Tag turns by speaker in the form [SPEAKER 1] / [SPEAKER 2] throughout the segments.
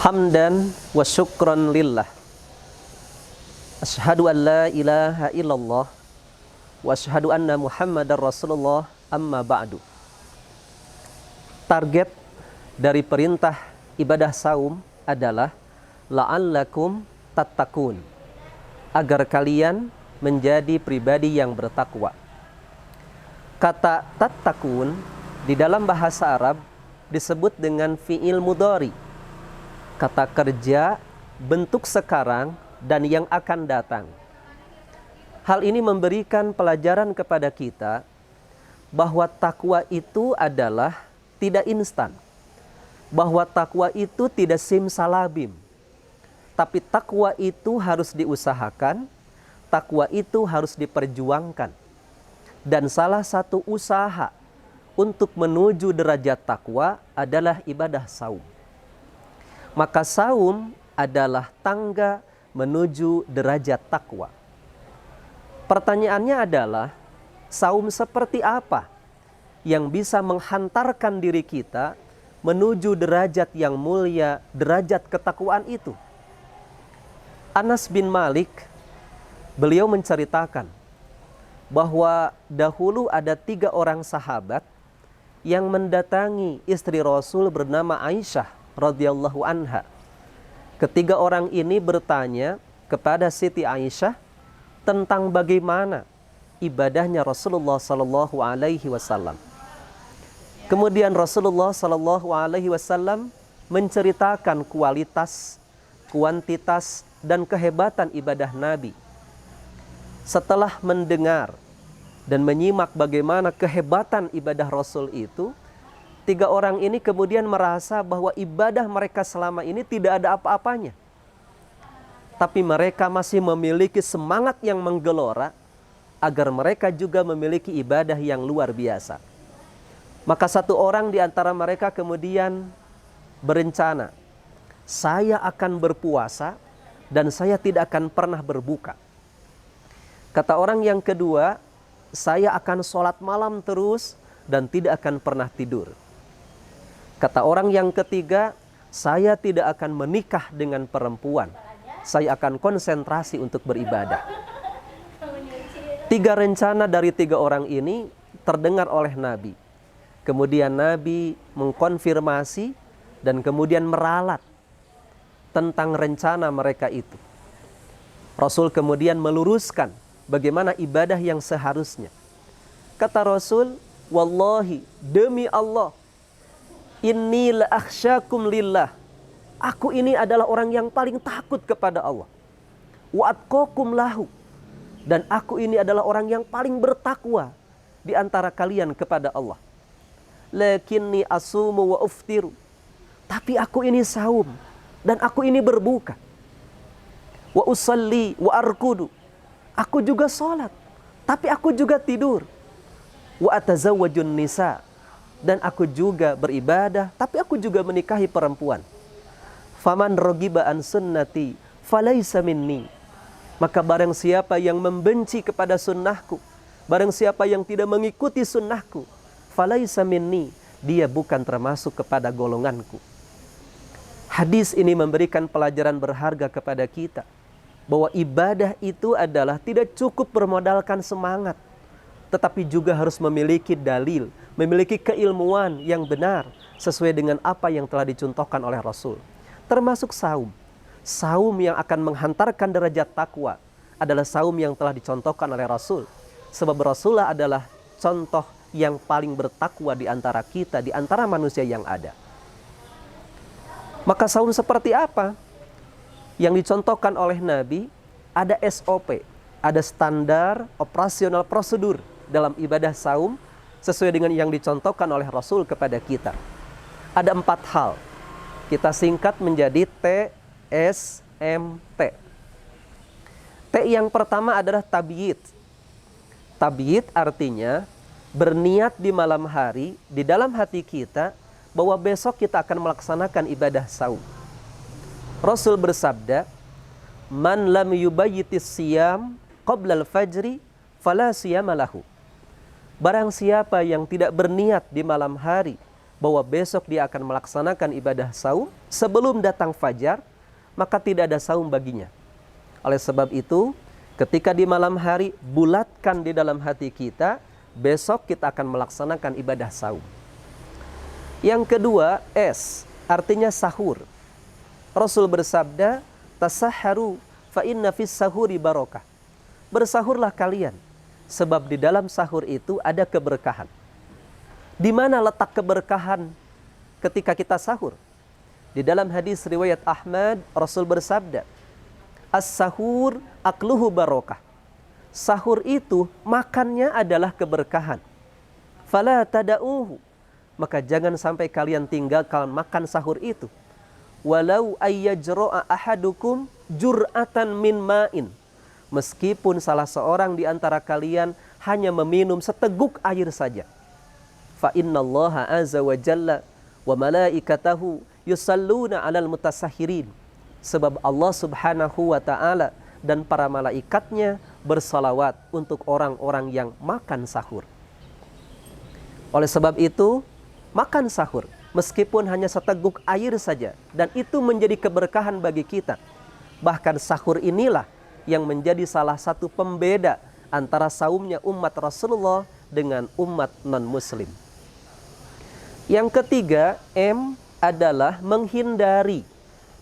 [SPEAKER 1] Hamdan wa syukran lillah. Asyhadu an la ilaha illallah wa asyhadu anna Muhammadar Rasulullah, amma ba'du. Target dari perintah ibadah saum adalah la'allakum tattaqun, agar kalian menjadi pribadi yang bertakwa. Kata tattaqun di dalam bahasa Arab disebut dengan fi'il mudhari, kata kerja bentuk sekarang dan yang akan datang. Hal ini memberikan pelajaran kepada kita bahwa takwa itu adalah tidak instan, bahwa takwa itu tidak simsalabim, tapi takwa itu harus diusahakan, takwa itu harus diperjuangkan. Dan salah satu usaha untuk menuju derajat takwa adalah ibadah saum. Maka saum adalah tangga menuju derajat takwa. Pertanyaannya adalah, saum seperti apa yang bisa menghantarkan diri kita menuju derajat yang mulia, derajat ketakwaan itu? Anas bin Malik, beliau menceritakan bahwa dahulu ada 3 orang sahabat yang mendatangi istri Rasul bernama Aisyah radhiyallahu anha. Ketiga orang ini bertanya kepada Siti Aisyah tentang bagaimana ibadahnya Rasulullah sallallahu alaihi wasallam. Kemudian Rasulullah sallallahu alaihi wasallam menceritakan kualitas, kuantitas dan kehebatan ibadah Nabi. Setelah mendengar dan menyimak bagaimana kehebatan ibadah Rasul itu, 3 orang ini kemudian merasa bahwa ibadah mereka selama ini tidak ada apa-apanya. Tapi mereka masih memiliki semangat yang menggelora agar mereka juga memiliki ibadah yang luar biasa. Maka satu orang di antara mereka kemudian berencana, saya akan berpuasa dan saya tidak akan pernah berbuka. Kata orang yang kedua, saya akan sholat malam terus dan tidak akan pernah tidur. Kata orang yang ketiga, saya tidak akan menikah dengan perempuan. Saya akan konsentrasi untuk beribadah. 3 rencana dari 3 orang ini terdengar oleh Nabi. Kemudian Nabi mengkonfirmasi dan kemudian meralat tentang rencana mereka itu. Rasul kemudian meluruskan bagaimana ibadah yang seharusnya. Kata Rasul, wallahi, demi Allah, inni la akhsyakum lillah. Aku ini adalah orang yang paling takut kepada Allah. Wa atqakum lahu. Dan aku ini adalah orang yang paling bertakwa di antara kalian kepada Allah. Lakinni asumu wa uftiru. Tapi aku ini saum dan aku ini berbuka. Wa usalli wa arkudu. Aku juga sholat, tapi aku juga tidur. Wa atazawwajun nisa. Dan aku juga beribadah, tapi aku juga menikahi perempuan. Faman rogiba an sunnati falaysa minni. Maka barang siapa yang membenci kepada sunnahku, barang siapa yang tidak mengikuti sunnahku, falaysa minni, dia bukan termasuk kepada golonganku. Hadis ini memberikan pelajaran berharga kepada kita, bahwa ibadah itu adalah tidak cukup bermodalkan semangat, tetapi juga harus memiliki dalil, memiliki keilmuan yang benar sesuai dengan apa yang telah dicontohkan oleh Rasul. Termasuk saum. Saum yang akan menghantarkan derajat takwa adalah saum yang telah dicontohkan oleh Rasul. Sebab Rasulullah adalah contoh yang paling bertakwa di antara kita, di antara manusia yang ada. Maka saum seperti apa yang dicontohkan oleh Nabi? Ada SOP, ada standar operasional prosedur dalam ibadah saum sesuai dengan yang dicontohkan oleh Rasul kepada kita. Ada 4 hal. Kita singkat menjadi TSMT. T yang pertama adalah tabyid. Tabyid artinya berniat di malam hari di dalam hati kita bahwa besok kita akan melaksanakan ibadah saum. Rasul bersabda, man lam yubayyitis siyam qabla al-fajri fala siyama lahu. Barang siapa yang tidak berniat di malam hari bahwa besok dia akan melaksanakan ibadah saum sebelum datang fajar, maka tidak ada saum baginya. Oleh sebab itu, ketika di malam hari, bulatkan di dalam hati kita, besok kita akan melaksanakan ibadah saum. Yang kedua, artinya sahur. Rasul bersabda, tasahharu fa inna fis sahuri barokah. Bersahurlah kalian, sebab di dalam sahur itu ada keberkahan. Di mana letak keberkahan ketika kita sahur? Di dalam hadis riwayat Ahmad, Rasul bersabda, as-sahur akluhu barokah. Sahur itu makannya adalah keberkahan. Fala tada'uhu. Maka jangan sampai kalian tinggalkan makan sahur itu. Walau ayyajro'a ahadukum jur'atan min ma'in. Meskipun salah seorang di antara kalian hanya meminum seteguk air saja. Fa innallaha azza wa jalla wa malaikatahu yusalluna 'alal mutasahhirin. Sebab Allah Subhanahu wa taala dan para malaikatnya bersalawat untuk orang-orang yang makan sahur. Oleh sebab itu, makan sahur meskipun hanya seteguk air saja, dan itu menjadi keberkahan bagi kita. Bahkan sahur inilah yang menjadi salah satu pembeda antara saumnya umat Rasulullah dengan umat non-muslim. Yang ketiga, adalah menghindari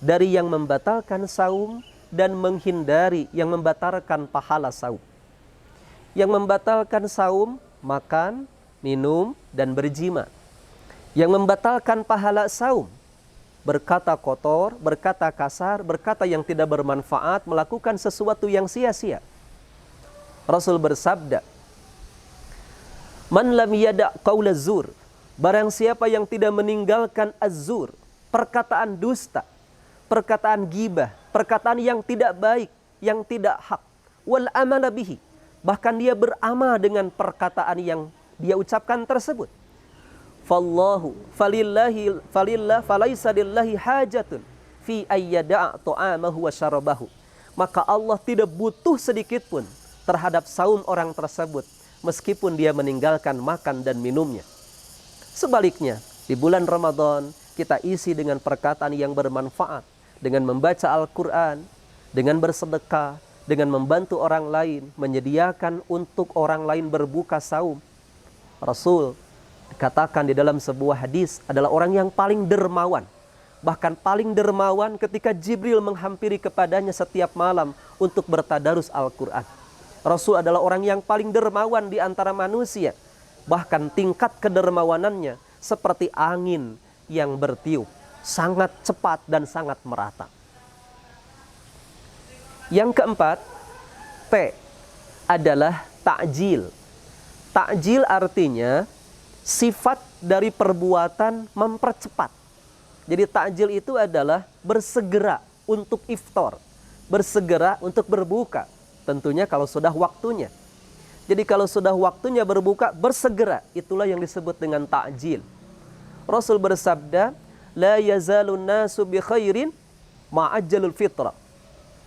[SPEAKER 1] dari yang membatalkan saum dan menghindari yang membatalkan pahala saum. Yang membatalkan saum, makan, minum, dan berjima. Yang membatalkan pahala saum, berkata kotor, berkata kasar, berkata yang tidak bermanfaat, melakukan sesuatu yang sia-sia. Rasul bersabda, man lam yada' qaula zur, barang siapa yang tidak meninggalkan az-zur, perkataan dusta, perkataan gibah, perkataan yang tidak baik, yang tidak hak, wal amala bihi, bahkan dia beramal dengan perkataan yang dia ucapkan tersebut. Falaisa lillahi hajatun fi ayyada'a ta'amahu wa syarabahu. Maka Allah tidak butuh sedikit pun terhadap saum orang tersebut, meskipun dia meninggalkan makan dan minumnya. Sebaliknya, di bulan Ramadan kita isi dengan perkataan yang bermanfaat, dengan membaca Al-Quran, dengan bersedekah, dengan membantu orang lain, menyediakan untuk orang lain berbuka saum. Rasul katakan di dalam sebuah hadis adalah orang yang paling dermawan. Bahkan paling dermawan ketika Jibril menghampiri kepadanya setiap malam untuk bertadarus Al-Quran. Rasul adalah orang yang paling dermawan di antara manusia. Bahkan tingkat kedermawanannya seperti angin yang bertiup, sangat cepat dan sangat merata. Yang keempat, adalah ta'jil. Ta'jil artinya sifat dari perbuatan mempercepat. Jadi ta'jil itu adalah bersegera untuk iftar, bersegera untuk berbuka. Tentunya kalau sudah waktunya. Jadi kalau sudah waktunya berbuka, bersegera. Itulah yang disebut dengan ta'jil. Rasul bersabda, la yazalun nasu bi khairin ma'ajjalul fitra.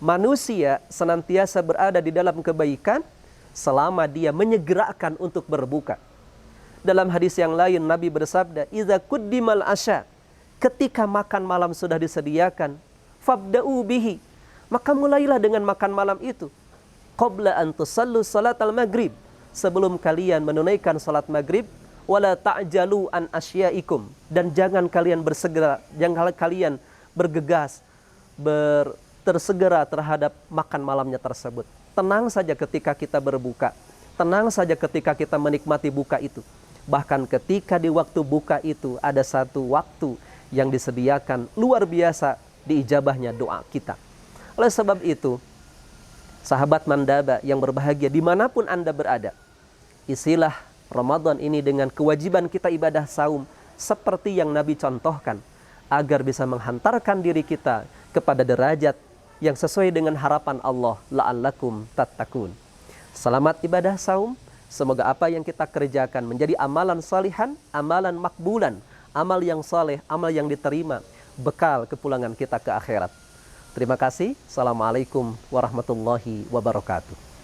[SPEAKER 1] Manusia senantiasa berada di dalam kebaikan selama dia menyegerakan untuk berbuka. Dalam hadis yang lain Nabi bersabda, "Idza quddimal asya," ketika makan malam sudah disediakan, "Fabda'u bihi," maka mulailah dengan makan malam itu. "Qabla an tusallu salatal maghrib," sebelum kalian menunaikan salat maghrib, "wala ta'jalu an asyaikum," dan jangan kalian bersegera, jangan kalian bergegas, tersegera terhadap makan malamnya tersebut. Tenang saja ketika kita berbuka, tenang saja ketika kita menikmati buka itu. Bahkan ketika di waktu buka itu ada satu waktu yang disediakan luar biasa diijabahnya doa kita. Oleh sebab itu, sahabat Mandaba yang berbahagia dimanapun Anda berada, isilah Ramadan ini dengan kewajiban kita ibadah saum seperti yang Nabi contohkan, agar bisa menghantarkan diri kita kepada derajat yang sesuai dengan harapan Allah, la'allakum tattaqun. Selamat ibadah saum. Semoga apa yang kita kerjakan menjadi amalan salihan, amalan makbulan, amal yang saleh, amal yang diterima, bekal kepulangan kita ke akhirat. Terima kasih. Assalamualaikum warahmatullahi wabarakatuh.